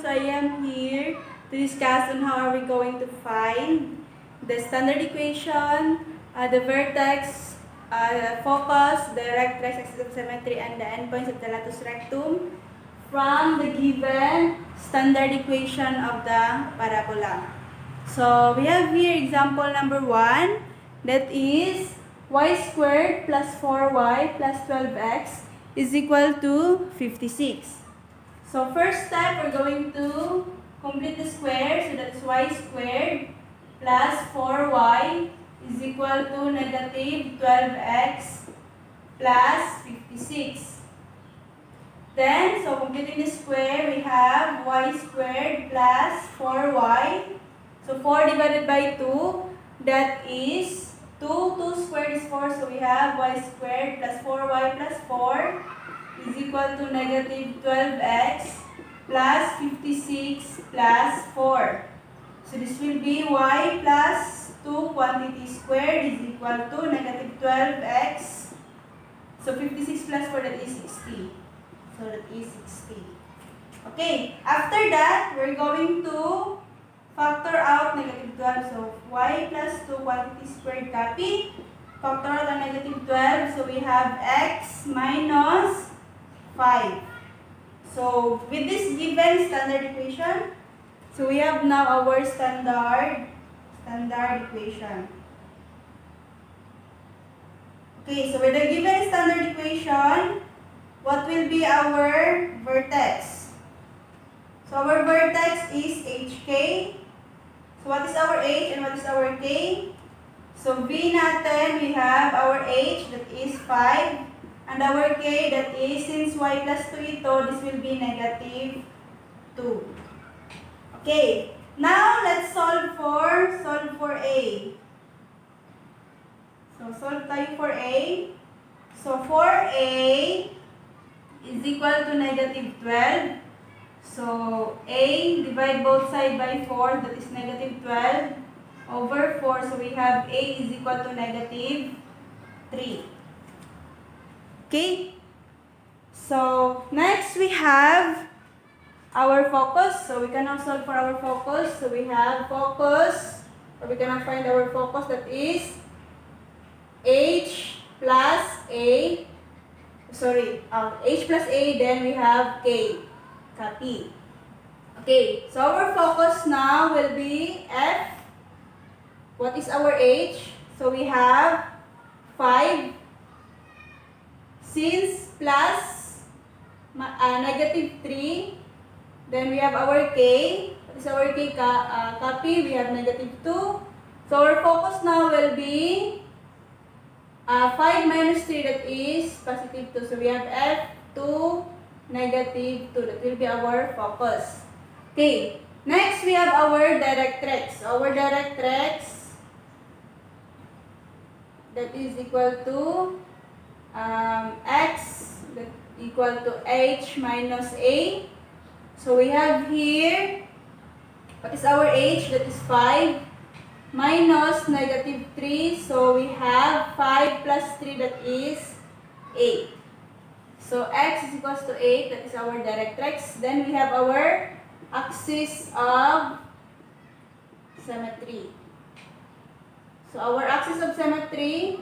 I am here to discuss on how are we going to find the standard equation, the vertex, focus, the rectrix, axis of symmetry, and the endpoints of the latus rectum from the given standard equation of the parabola. So we have here example number 1, that is y squared plus 4y plus 12x is equal to 56. So first step, we're going to complete the square. So that's y squared plus 4y is equal to negative 12x plus 56. Then, so completing the square, we have y squared plus 4y. So 4 divided by 2, that is 2. 2 squared is 4, so we have y squared plus 4y plus 4 is equal to negative 12x plus 56 plus 4. So this will be y plus 2 quantity squared is equal to negative 12x. So 56 plus 4, that is 60. So that is 60. Okay, after that, we're going to factor out negative 12. So y plus 2 quantity squared copy. Factor out ang negative 12. So we have x minus 5. So with this given standard equation, so we have now our standard equation. Okay, so with the given standard equation, what will be our vertex? So our vertex is hk. So what is our h and what is our k? So v natin, we have our h, that is 5. And our k, that is, since y plus 2 ito, this will be negative 2. Okay, now let's solve for a. So solve tayo for a. So for a is equal to negative 12. So a, divide both sides by 4, that is negative 12 over 4. So we have a is equal to negative 3. Okay, so next we have our focus. So we can now solve for our focus. So we have focus, or we cannot find our focus, that is h plus a, h plus a, then we have k, copy. Okay, so our focus now will be f. What is our h? So we have 5. Since plus negative 3, then we have our k. What is our k? Copy, we have negative 2. So our focus now will be 5 minus 3, that is positive 2. So we have f2 negative 2. That will be our focus. Okay, next we have our directrix. Our directrix, that is equal to x, that equal to h minus a. So we have here, what is our h? That is 5 minus negative 3. So we have 5 plus 3, that is 8. So x is equals to 8, that is our directrix. Then we have our axis of symmetry. So our axis of symmetry,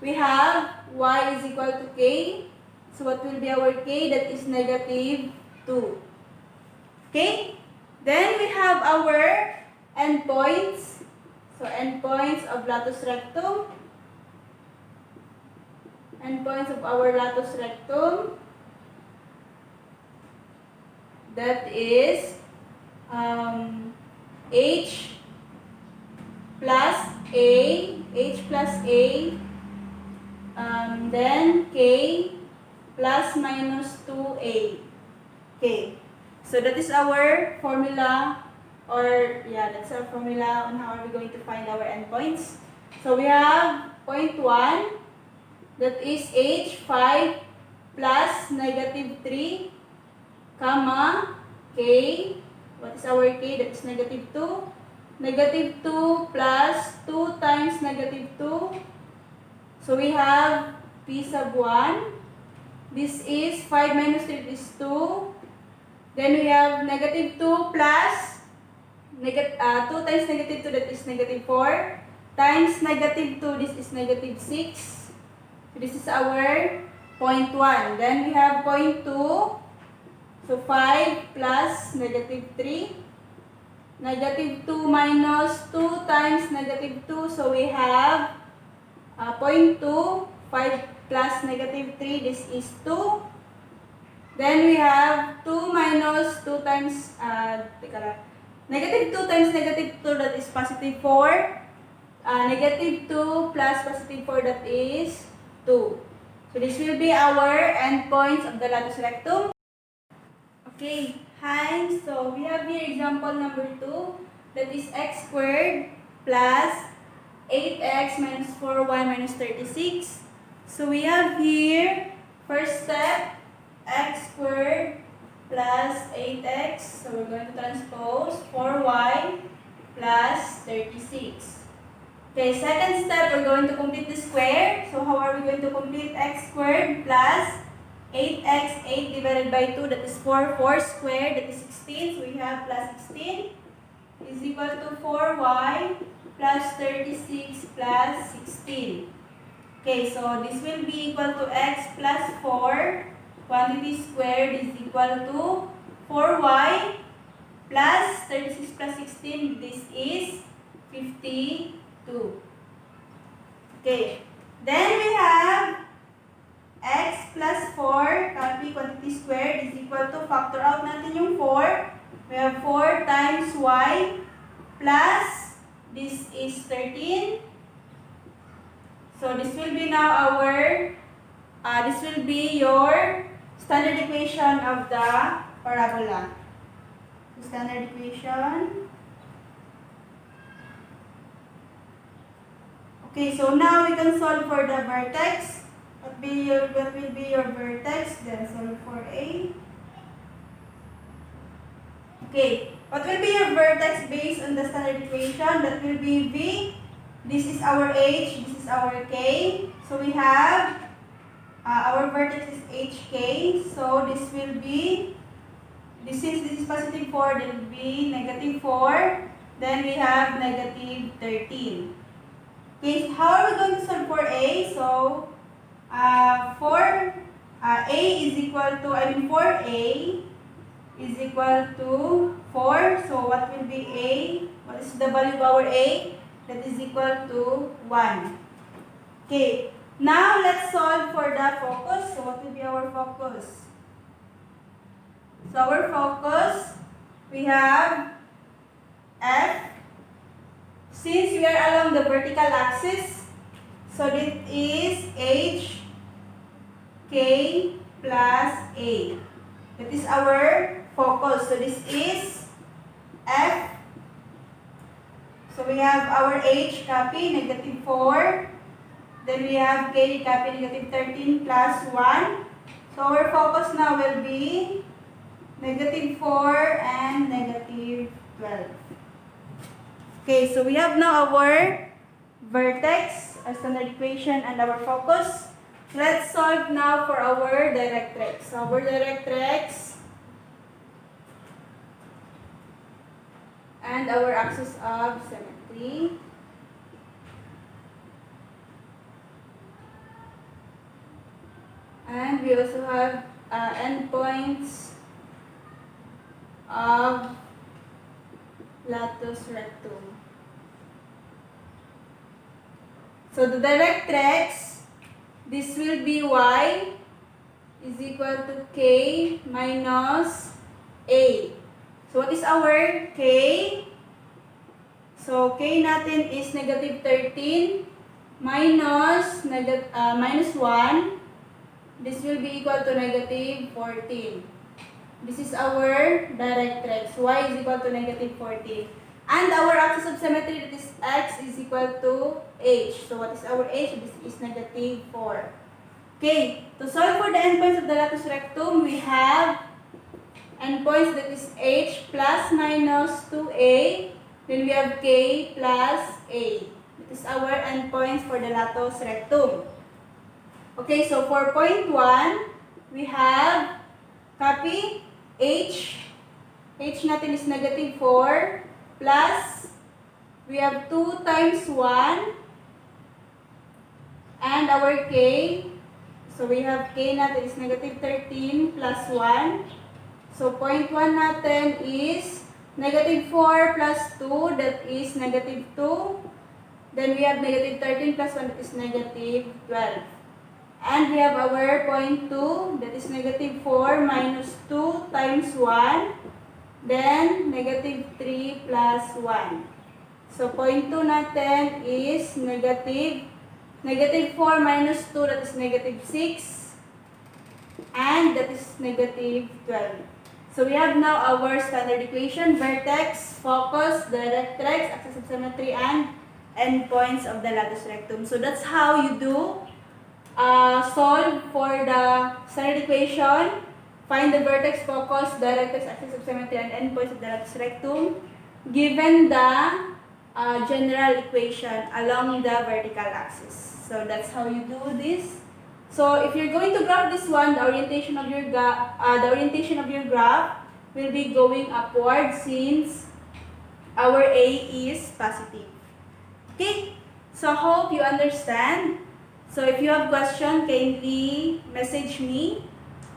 we have y is equal to k. So what will be our k? That is negative 2. Okay? Then we have our endpoints. So endpoints of latus rectum. Endpoints of our latus rectum. That is h plus a, then k plus minus 2a. Okay, so that is our formula, or that's our formula on how are we going to find our endpoints. So we have point 1, that is h5 plus negative 3, comma, k. What is our k? That is negative 2. Negative 2 plus 2 times negative 2. So we have p sub 1. This is 5 minus 3 is 2. Then we have negative 2 plus 2 times negative 2, that is negative 4. Times negative 2, this is negative 6. So this is our point 1. Then we have point 2. So 5 plus negative 3. Negative 2 minus 2 times negative 2. So we have point 2. 5 plus negative 3, this is 2. Then we have 2 minus 2 times, negative 2 times negative 2, that is positive 4. Negative 2 plus positive 4, that is 2. So this will be our endpoints of the latus rectum. Okay, hi. So we have here example number 2, that is x squared plus 8x minus 4y minus 36. So we have here, first step, x squared plus 8x. So we're going to transpose 4y plus 36. Okay, second step, we're going to complete the square. So how are we going to complete x squared plus 8x, 8 divided by 2, that is 4, 4 squared, that is 16. So we have plus 16 is equal to 4y plus 36 plus 16. Okay, so this will be equal to x plus 4. Quantity squared is equal to 4y plus 36 plus 16. This is 52. Okay, then we have x plus 4, copy quantity squared is equal to, factor out natin yung 4. We have 4 times y plus, this is 13. So this will be now our, this will be your standard equation of the parabola. Standard equation. Okay, so now we can solve for the vertex. What will be your vertex? Then solve for A. Okay, what will be your vertex based on the standard equation? That will be V. This is our H, this is our K. So we have, our vertex is HK. So this will be, this is positive 4, there will be negative 4. Then we have negative 13. Okay, so how are we going to solve for A? So, A is equal to, 4A is equal to 4. So what will be A? What is the value of our A? That is equal to 1. Okay, now let's solve for the focus. So what will be our focus? So our focus, we have F. Since we are along the vertical axis, so this is H, K plus A. That is our focus. So this is F. So we have our H, copy, negative 4. Then we have K, copy, negative 13 plus 1. So our focus now will be negative 4 and negative 12. Okay, so we have now our vertex, our standard equation, and our focus. Let's solve now for our directrix. Our directrix and our axis of symmetry. And we also have endpoints of latus rectum. So the directrix, this will be y is equal to k minus a. So what is our k? So k natin is negative 13 minus 1. This will be equal to negative 14. This is our directrix. Y is equal to negative 14. And our axis of symmetry, that is x, is equal to h. So what is our h? This is negative 4. Okay, to solve for the endpoints of the latus rectum, we have endpoints, that is h plus minus 2a. Then we have k plus a. That is our endpoints for the latus rectum. Okay, so for point 1, we have, copy, H natin is negative 4 plus, we have 2 times 1 and our K, so we have K natin is negative 13 plus 1. So 0.1 natin is negative 4 plus 2, that is negative 2. Then we have negative 13 plus 1, that is negative 12. And we have our 0.2, that is negative 4 minus 2 times 1. Then negative 3 plus 1. So 0.2 natin is negative 4 minus 2, that is negative 6. And that is negative 12. So we have now our standard equation, vertex, focus, directrix, axis of symmetry, and endpoints of the latus rectum. So that's how you do solve for the standard equation. Find the vertex, focus, directrix, axis of symmetry, and endpoints of the latus rectum given the general equation along the vertical axis. So that's how you do this. So if you're going to graph this one, the orientation of your graph will be going upward since our A is positive. Okay? So I hope you understand. So if you have question, kindly message me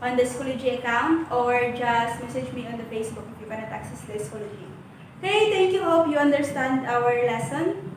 on the Schoology account or just message me on the Facebook if you cannot access the Schoology. Okay, thank you. Hope you understand our lesson.